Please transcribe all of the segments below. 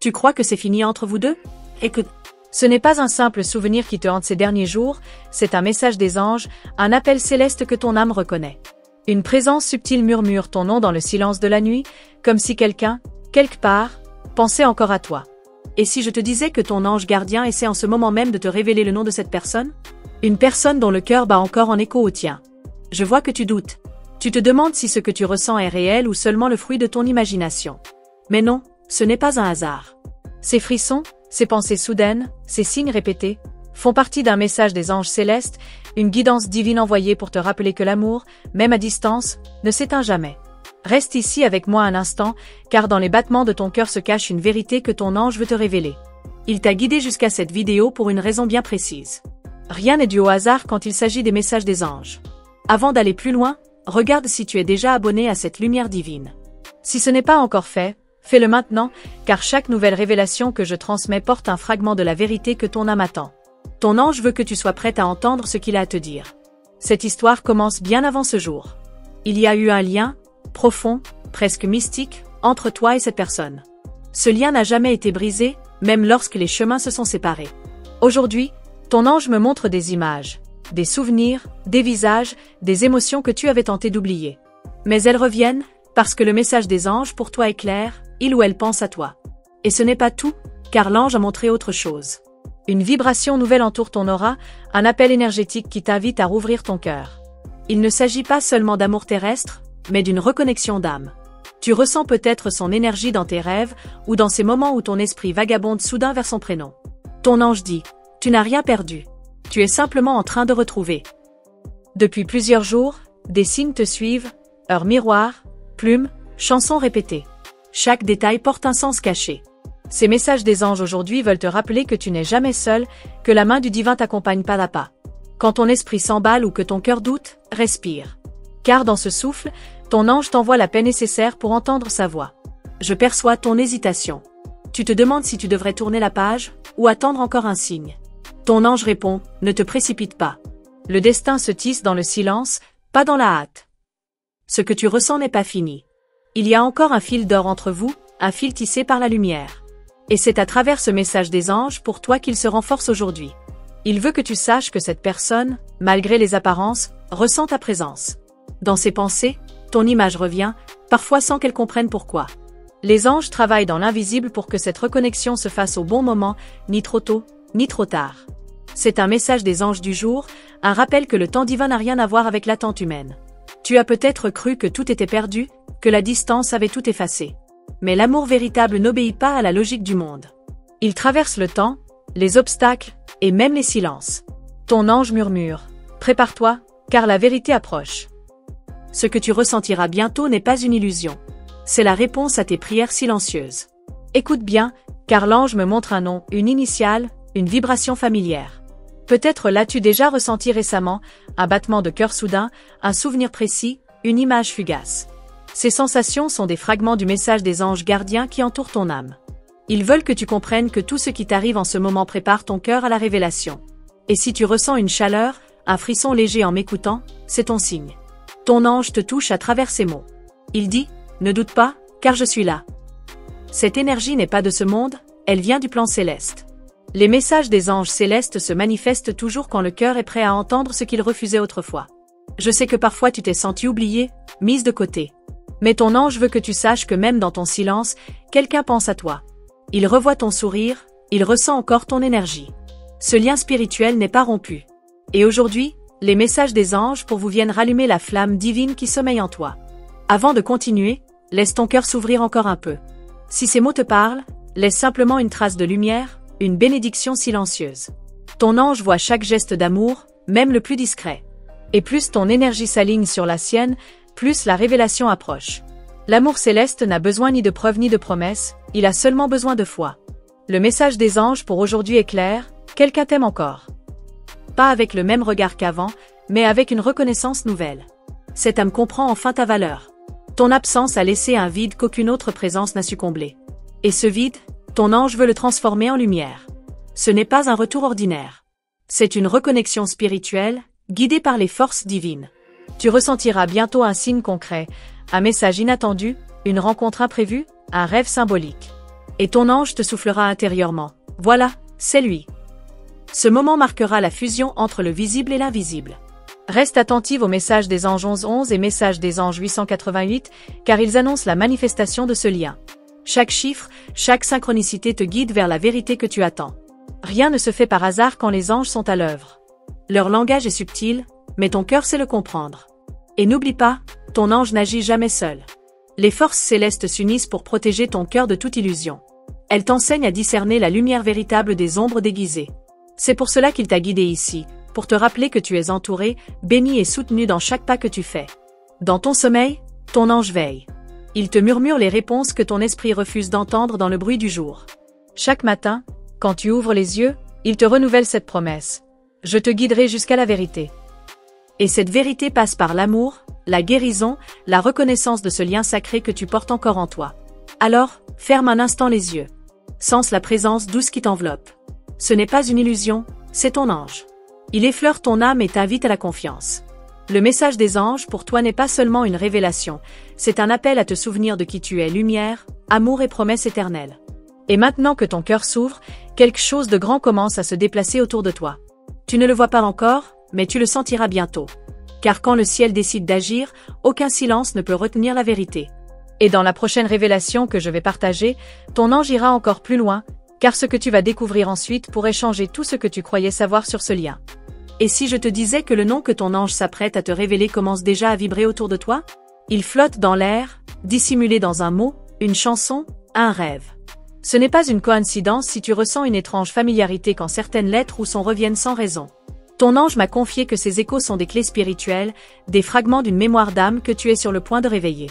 Tu crois que c'est fini entre vous deux? Écoute, ce n'est pas un simple souvenir qui te hante ces derniers jours, c'est un message des anges, un appel céleste que ton âme reconnaît. Une présence subtile murmure ton nom dans le silence de la nuit, comme si quelqu'un, quelque part, pensait encore à toi. Et si je te disais que ton ange gardien essaie en ce moment même de te révéler le nom de cette personne? Une personne dont le cœur bat encore en écho au tien. Je vois que tu doutes. Tu te demandes si ce que tu ressens est réel ou seulement le fruit de ton imagination. Mais non, ce n'est pas un hasard. Ces frissons, ces pensées soudaines, ces signes répétés, font partie d'un message des anges célestes, une guidance divine envoyée pour te rappeler que l'amour, même à distance, ne s'éteint jamais. Reste ici avec moi un instant, car dans les battements de ton cœur se cache une vérité que ton ange veut te révéler. Il t'a guidé jusqu'à cette vidéo pour une raison bien précise. Rien n'est dû au hasard quand il s'agit des messages des anges. Avant d'aller plus loin, regarde si tu es déjà abonné à cette lumière divine. Si ce n'est pas encore fait, fais-le maintenant, car chaque nouvelle révélation que je transmets porte un fragment de la vérité que ton âme attend. Ton ange veut que tu sois prête à entendre ce qu'il a à te dire. Cette histoire commence bien avant ce jour. Il y a eu un lien, profond, presque mystique, entre toi et cette personne. Ce lien n'a jamais été brisé, même lorsque les chemins se sont séparés. Aujourd'hui, ton ange me montre des images, des souvenirs, des visages, des émotions que tu avais tenté d'oublier. Mais elles reviennent, parce que le message des anges pour toi est clair, il ou elle pense à toi. Et ce n'est pas tout, car l'ange a montré autre chose. Une vibration nouvelle entoure ton aura, un appel énergétique qui t'invite à rouvrir ton cœur. Il ne s'agit pas seulement d'amour terrestre, mais d'une reconnexion d'âme. Tu ressens peut-être son énergie dans tes rêves, ou dans ces moments où ton esprit vagabonde soudain vers son prénom. Ton ange dit, tu n'as rien perdu. Tu es simplement en train de retrouver. Depuis plusieurs jours, des signes te suivent, heures miroirs, plumes, chansons répétées. Chaque détail porte un sens caché. Ces messages des anges aujourd'hui veulent te rappeler que tu n'es jamais seul, que la main du divin t'accompagne pas à pas. Quand ton esprit s'emballe ou que ton cœur doute, respire. Car dans ce souffle, ton ange t'envoie la paix nécessaire pour entendre sa voix. Je perçois ton hésitation. Tu te demandes si tu devrais tourner la page, ou attendre encore un signe. Ton ange répond, ne te précipite pas. Le destin se tisse dans le silence, pas dans la hâte. Ce que tu ressens n'est pas fini. Il y a encore un fil d'or entre vous, un fil tissé par la lumière. Et c'est à travers ce message des anges pour toi qu'il se renforce aujourd'hui. Il veut que tu saches que cette personne, malgré les apparences, ressent ta présence. Dans ses pensées, ton image revient, parfois sans qu'elle comprenne pourquoi. Les anges travaillent dans l'invisible pour que cette reconnexion se fasse au bon moment, ni trop tôt, ni trop tard. C'est un message des anges du jour, un rappel que le temps divin n'a rien à voir avec l'attente humaine. Tu as peut-être cru que tout était perdu, que la distance avait tout effacé. Mais l'amour véritable n'obéit pas à la logique du monde. Il traverse le temps, les obstacles, et même les silences. Ton ange murmure, prépare-toi, car la vérité approche. Ce que tu ressentiras bientôt n'est pas une illusion. C'est la réponse à tes prières silencieuses. Écoute bien, car l'ange me montre un nom, une initiale, une vibration familière. Peut-être l'as-tu déjà ressenti récemment, un battement de cœur soudain, un souvenir précis, une image fugace. Ces sensations sont des fragments du message des anges gardiens qui entourent ton âme. Ils veulent que tu comprennes que tout ce qui t'arrive en ce moment prépare ton cœur à la révélation. Et si tu ressens une chaleur, un frisson léger en m'écoutant, c'est ton signe. Ton ange te touche à travers ces mots. Il dit, ne doute pas, car je suis là. Cette énergie n'est pas de ce monde, elle vient du plan céleste. Les messages des anges célestes se manifestent toujours quand le cœur est prêt à entendre ce qu'il refusait autrefois. Je sais que parfois tu t'es senti oublié, mise de côté. Mais ton ange veut que tu saches que même dans ton silence, quelqu'un pense à toi. Il revoit ton sourire, il ressent encore ton énergie. Ce lien spirituel n'est pas rompu. Et aujourd'hui, les messages des anges pour vous viennent rallumer la flamme divine qui sommeille en toi. Avant de continuer, laisse ton cœur s'ouvrir encore un peu. Si ces mots te parlent, laisse simplement une trace de lumière, une bénédiction silencieuse. Ton ange voit chaque geste d'amour, même le plus discret. Et plus ton énergie s'aligne sur la sienne, plus la révélation approche. L'amour céleste n'a besoin ni de preuves ni de promesses, il a seulement besoin de foi. Le message des anges pour aujourd'hui est clair, quelqu'un t'aime encore. Pas avec le même regard qu'avant, mais avec une reconnaissance nouvelle. Cette âme comprend enfin ta valeur. Ton absence a laissé un vide qu'aucune autre présence n'a su combler. Et ce vide, ton ange veut le transformer en lumière. Ce n'est pas un retour ordinaire. C'est une reconnexion spirituelle, guidée par les forces divines. Tu ressentiras bientôt un signe concret, un message inattendu, une rencontre imprévue, un rêve symbolique. Et ton ange te soufflera intérieurement. Voilà, c'est lui. Ce moment marquera la fusion entre le visible et l'invisible. Reste attentive aux messages des anges 1111 et messages des anges 888, car ils annoncent la manifestation de ce lien. Chaque chiffre, chaque synchronicité te guide vers la vérité que tu attends. Rien ne se fait par hasard quand les anges sont à l'œuvre. Leur langage est subtil, mais ton cœur sait le comprendre. Et n'oublie pas, ton ange n'agit jamais seul. Les forces célestes s'unissent pour protéger ton cœur de toute illusion. Elles t'enseignent à discerner la lumière véritable des ombres déguisées. C'est pour cela qu'il t'a guidé ici, pour te rappeler que tu es entouré, béni et soutenu dans chaque pas que tu fais. Dans ton sommeil, ton ange veille. Il te murmure les réponses que ton esprit refuse d'entendre dans le bruit du jour. Chaque matin, quand tu ouvres les yeux, il te renouvelle cette promesse. Je te guiderai jusqu'à la vérité. Et cette vérité passe par l'amour, la guérison, la reconnaissance de ce lien sacré que tu portes encore en toi. Alors, ferme un instant les yeux. Sens la présence douce qui t'enveloppe. Ce n'est pas une illusion, c'est ton ange. Il effleure ton âme et t'invite à la confiance. Le message des anges pour toi n'est pas seulement une révélation, c'est un appel à te souvenir de qui tu es, lumière, amour et promesse éternelle. Et maintenant que ton cœur s'ouvre, quelque chose de grand commence à se déplacer autour de toi. Tu ne le vois pas encore, mais tu le sentiras bientôt. Car quand le ciel décide d'agir, aucun silence ne peut retenir la vérité. Et dans la prochaine révélation que je vais partager, ton ange ira encore plus loin, car ce que tu vas découvrir ensuite pourrait changer tout ce que tu croyais savoir sur ce lien. Et si je te disais que le nom que ton ange s'apprête à te révéler commence déjà à vibrer autour de toi? Il flotte dans l'air, dissimulé dans un mot, une chanson, un rêve. Ce n'est pas une coïncidence si tu ressens une étrange familiarité quand certaines lettres ou sons reviennent sans raison. Ton ange m'a confié que ces échos sont des clés spirituelles, des fragments d'une mémoire d'âme que tu es sur le point de réveiller.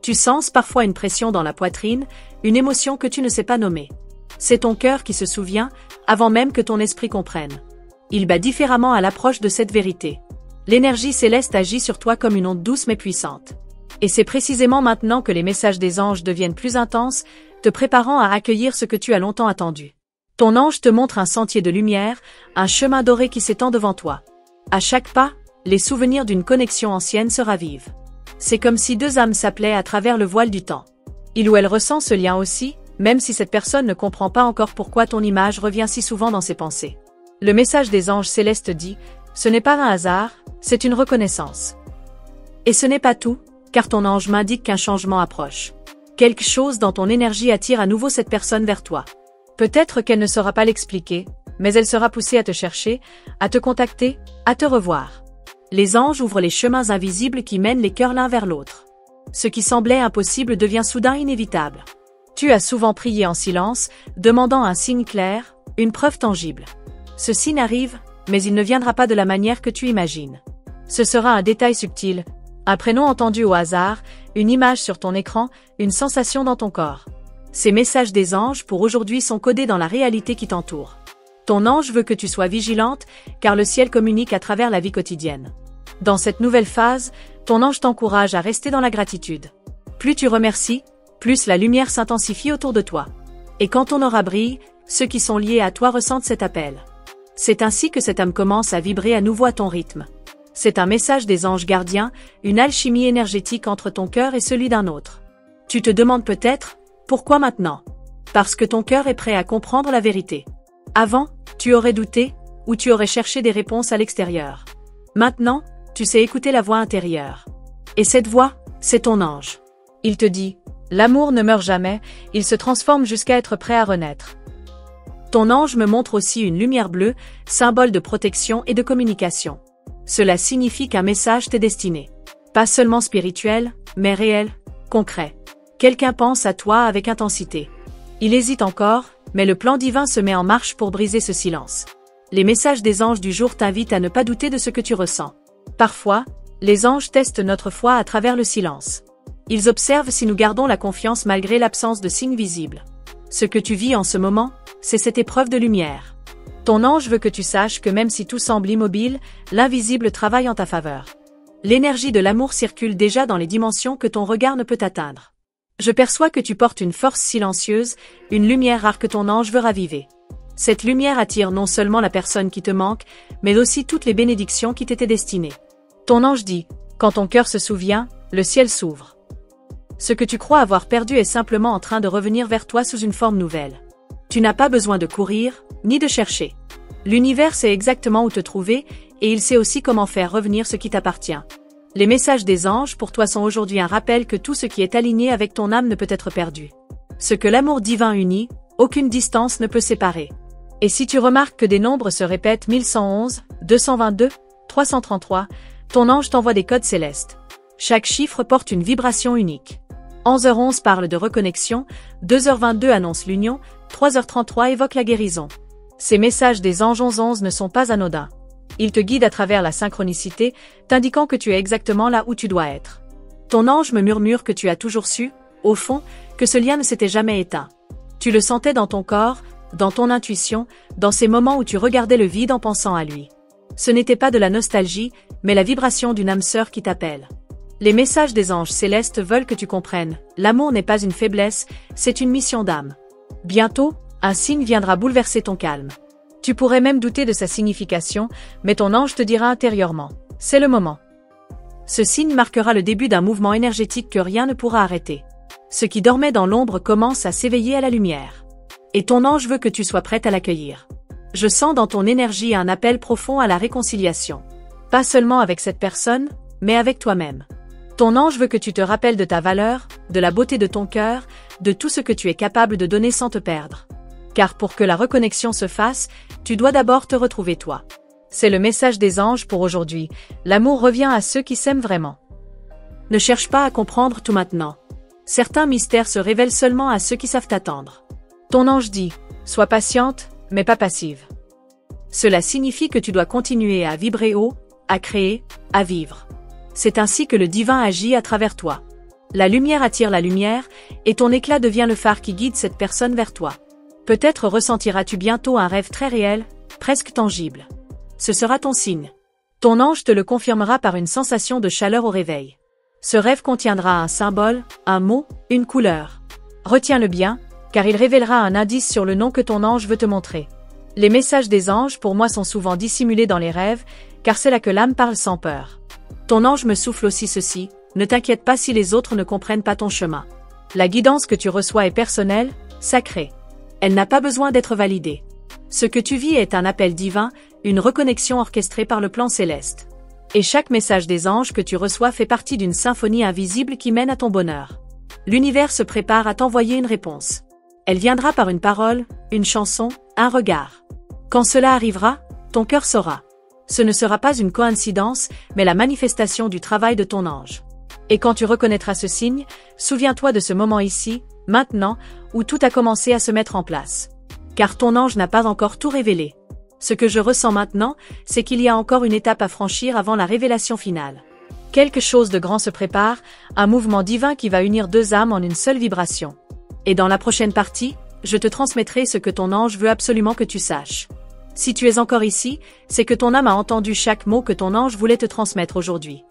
Tu sens parfois une pression dans la poitrine, une émotion que tu ne sais pas nommer. C'est ton cœur qui se souvient, avant même que ton esprit comprenne. Il bat différemment à l'approche de cette vérité. L'énergie céleste agit sur toi comme une onde douce mais puissante. Et c'est précisément maintenant que les messages des anges deviennent plus intenses, te préparant à accueillir ce que tu as longtemps attendu. Ton ange te montre un sentier de lumière, un chemin doré qui s'étend devant toi. À chaque pas, les souvenirs d'une connexion ancienne se ravivent. C'est comme si deux âmes s'appelaient à travers le voile du temps. Il ou elle ressent ce lien aussi, même si cette personne ne comprend pas encore pourquoi ton image revient si souvent dans ses pensées. Le message des anges célestes dit, ce n'est pas un hasard, c'est une reconnaissance. Et ce n'est pas tout, car ton ange m'indique qu'un changement approche. Quelque chose dans ton énergie attire à nouveau cette personne vers toi. Peut-être qu'elle ne saura pas l'expliquer, mais elle sera poussée à te chercher, à te contacter, à te revoir. Les anges ouvrent les chemins invisibles qui mènent les cœurs l'un vers l'autre. Ce qui semblait impossible devient soudain inévitable. Tu as souvent prié en silence, demandant un signe clair, une preuve tangible. Ce signe arrive, mais il ne viendra pas de la manière que tu imagines. Ce sera un détail subtil, un prénom entendu au hasard, une image sur ton écran, une sensation dans ton corps. Ces messages des anges pour aujourd'hui sont codés dans la réalité qui t'entoure. Ton ange veut que tu sois vigilante, car le ciel communique à travers la vie quotidienne. Dans cette nouvelle phase, ton ange t'encourage à rester dans la gratitude. Plus tu remercies, plus la lumière s'intensifie autour de toi. Et quand ton aura brille, ceux qui sont liés à toi ressentent cet appel. C'est ainsi que cette âme commence à vibrer à nouveau à ton rythme. C'est un message des anges gardiens, une alchimie énergétique entre ton cœur et celui d'un autre. Tu te demandes peut-être, pourquoi maintenant? Parce que ton cœur est prêt à comprendre la vérité. Avant, tu aurais douté, ou tu aurais cherché des réponses à l'extérieur. Maintenant, tu sais écouter la voix intérieure. Et cette voix, c'est ton ange. Il te dit, l'amour ne meurt jamais, il se transforme jusqu'à être prêt à renaître. Ton ange me montre aussi une lumière bleue, symbole de protection et de communication. Cela signifie qu'un message t'est destiné. Pas seulement spirituel, mais réel, concret. Quelqu'un pense à toi avec intensité. Il hésite encore, mais le plan divin se met en marche pour briser ce silence. Les messages des anges du jour t'invitent à ne pas douter de ce que tu ressens. Parfois, les anges testent notre foi à travers le silence. Ils observent si nous gardons la confiance malgré l'absence de signes visibles. Ce que tu vis en ce moment, c'est cette épreuve de lumière. Ton ange veut que tu saches que même si tout semble immobile, l'invisible travaille en ta faveur. L'énergie de l'amour circule déjà dans les dimensions que ton regard ne peut atteindre. Je perçois que tu portes une force silencieuse, une lumière rare que ton ange veut raviver. Cette lumière attire non seulement la personne qui te manque, mais aussi toutes les bénédictions qui t'étaient destinées. Ton ange dit, quand ton cœur se souvient, le ciel s'ouvre. Ce que tu crois avoir perdu est simplement en train de revenir vers toi sous une forme nouvelle. Tu n'as pas besoin de courir, ni de chercher. L'univers sait exactement où te trouver, et il sait aussi comment faire revenir ce qui t'appartient. Les messages des anges pour toi sont aujourd'hui un rappel que tout ce qui est aligné avec ton âme ne peut être perdu. Ce que l'amour divin unit, aucune distance ne peut séparer. Et si tu remarques que des nombres se répètent 1111, 222, 333, ton ange t'envoie des codes célestes. Chaque chiffre porte une vibration unique. 11h11 parle de reconnexion, 2h22 annonce l'union, 3h33 évoque la guérison. Ces messages des anges 1111 ne sont pas anodins. Ils te guident à travers la synchronicité, t'indiquant que tu es exactement là où tu dois être. Ton ange me murmure que tu as toujours su, au fond, que ce lien ne s'était jamais éteint. Tu le sentais dans ton corps, dans ton intuition, dans ces moments où tu regardais le vide en pensant à lui. Ce n'était pas de la nostalgie, mais la vibration d'une âme sœur qui t'appelle. Les messages des anges célestes veulent que tu comprennes, l'amour n'est pas une faiblesse, c'est une mission d'âme. Bientôt, un signe viendra bouleverser ton calme. Tu pourrais même douter de sa signification, mais ton ange te dira intérieurement, c'est le moment. Ce signe marquera le début d'un mouvement énergétique que rien ne pourra arrêter. Ce qui dormait dans l'ombre commence à s'éveiller à la lumière. Et ton ange veut que tu sois prête à l'accueillir. Je sens dans ton énergie un appel profond à la réconciliation. Pas seulement avec cette personne, mais avec toi-même. Ton ange veut que tu te rappelles de ta valeur, de la beauté de ton cœur, de tout ce que tu es capable de donner sans te perdre. Car pour que la reconnexion se fasse, tu dois d'abord te retrouver toi. C'est le message des anges pour aujourd'hui. L'amour revient à ceux qui s'aiment vraiment. Ne cherche pas à comprendre tout maintenant. Certains mystères se révèlent seulement à ceux qui savent attendre. Ton ange dit, sois patiente, mais pas passive. Cela signifie que tu dois continuer à vibrer haut, à créer, à vivre. C'est ainsi que le divin agit à travers toi. La lumière attire la lumière, et ton éclat devient le phare qui guide cette personne vers toi. Peut-être ressentiras-tu bientôt un rêve très réel, presque tangible. Ce sera ton signe. Ton ange te le confirmera par une sensation de chaleur au réveil. Ce rêve contiendra un symbole, un mot, une couleur. Retiens-le bien, car il révélera un indice sur le nom que ton ange veut te montrer. Les messages des anges pour moi sont souvent dissimulés dans les rêves, car c'est là que l'âme parle sans peur. Ton ange me souffle aussi ceci, ne t'inquiète pas si les autres ne comprennent pas ton chemin. La guidance que tu reçois est personnelle, sacrée. Elle n'a pas besoin d'être validée. Ce que tu vis est un appel divin, une reconnexion orchestrée par le plan céleste. Et chaque message des anges que tu reçois fait partie d'une symphonie invisible qui mène à ton bonheur. L'univers se prépare à t'envoyer une réponse. Elle viendra par une parole, une chanson, un regard. Quand cela arrivera, ton cœur saura. Ce ne sera pas une coïncidence, mais la manifestation du travail de ton ange. Et quand tu reconnaîtras ce signe, souviens-toi de ce moment ici, maintenant, où tout a commencé à se mettre en place. Car ton ange n'a pas encore tout révélé. Ce que je ressens maintenant, c'est qu'il y a encore une étape à franchir avant la révélation finale. Quelque chose de grand se prépare, un mouvement divin qui va unir deux âmes en une seule vibration. Et dans la prochaine partie, je te transmettrai ce que ton ange veut absolument que tu saches. Si tu es encore ici, c'est que ton âme a entendu chaque mot que ton ange voulait te transmettre aujourd'hui.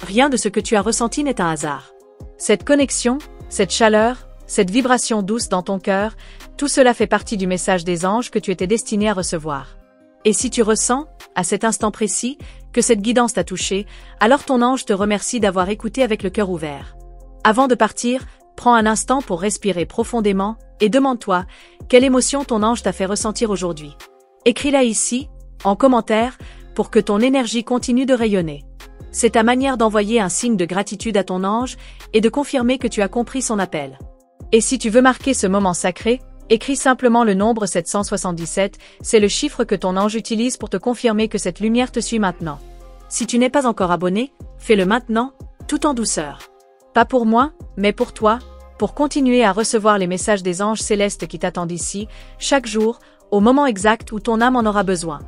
Rien de ce que tu as ressenti n'est un hasard. Cette connexion, cette chaleur, cette vibration douce dans ton cœur, tout cela fait partie du message des anges que tu étais destiné à recevoir. Et si tu ressens, à cet instant précis, que cette guidance t'a touché, alors ton ange te remercie d'avoir écouté avec le cœur ouvert. Avant de partir, prends un instant pour respirer profondément, et demande-toi, quelle émotion ton ange t'a fait ressentir aujourd'hui. Écris-la ici, en commentaire, pour que ton énergie continue de rayonner. C'est ta manière d'envoyer un signe de gratitude à ton ange, et de confirmer que tu as compris son appel. Et si tu veux marquer ce moment sacré, écris simplement le nombre 777, c'est le chiffre que ton ange utilise pour te confirmer que cette lumière te suit maintenant. Si tu n'es pas encore abonné, fais-le maintenant, tout en douceur. Pas pour moi, mais pour toi, pour continuer à recevoir les messages des anges célestes qui t'attendent ici, chaque jour, au moment exact où ton âme en aura besoin.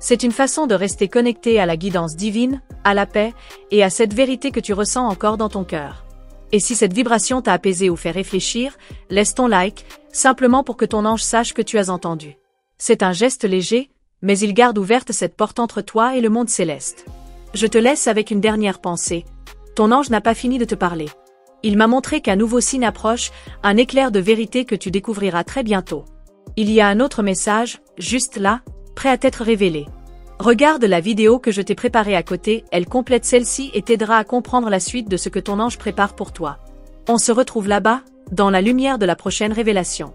C'est une façon de rester connecté à la guidance divine, à la paix, et à cette vérité que tu ressens encore dans ton cœur. Et si cette vibration t'a apaisé ou fait réfléchir, laisse ton like, simplement pour que ton ange sache que tu as entendu. C'est un geste léger, mais il garde ouverte cette porte entre toi et le monde céleste. Je te laisse avec une dernière pensée. Ton ange n'a pas fini de te parler. Il m'a montré qu'un nouveau signe approche, un éclair de vérité que tu découvriras très bientôt. Il y a un autre message, juste là, prêt à t'être révélé. Regarde la vidéo que je t'ai préparée à côté, elle complète celle-ci et t'aidera à comprendre la suite de ce que ton ange prépare pour toi. On se retrouve là-bas, dans la lumière de la prochaine révélation.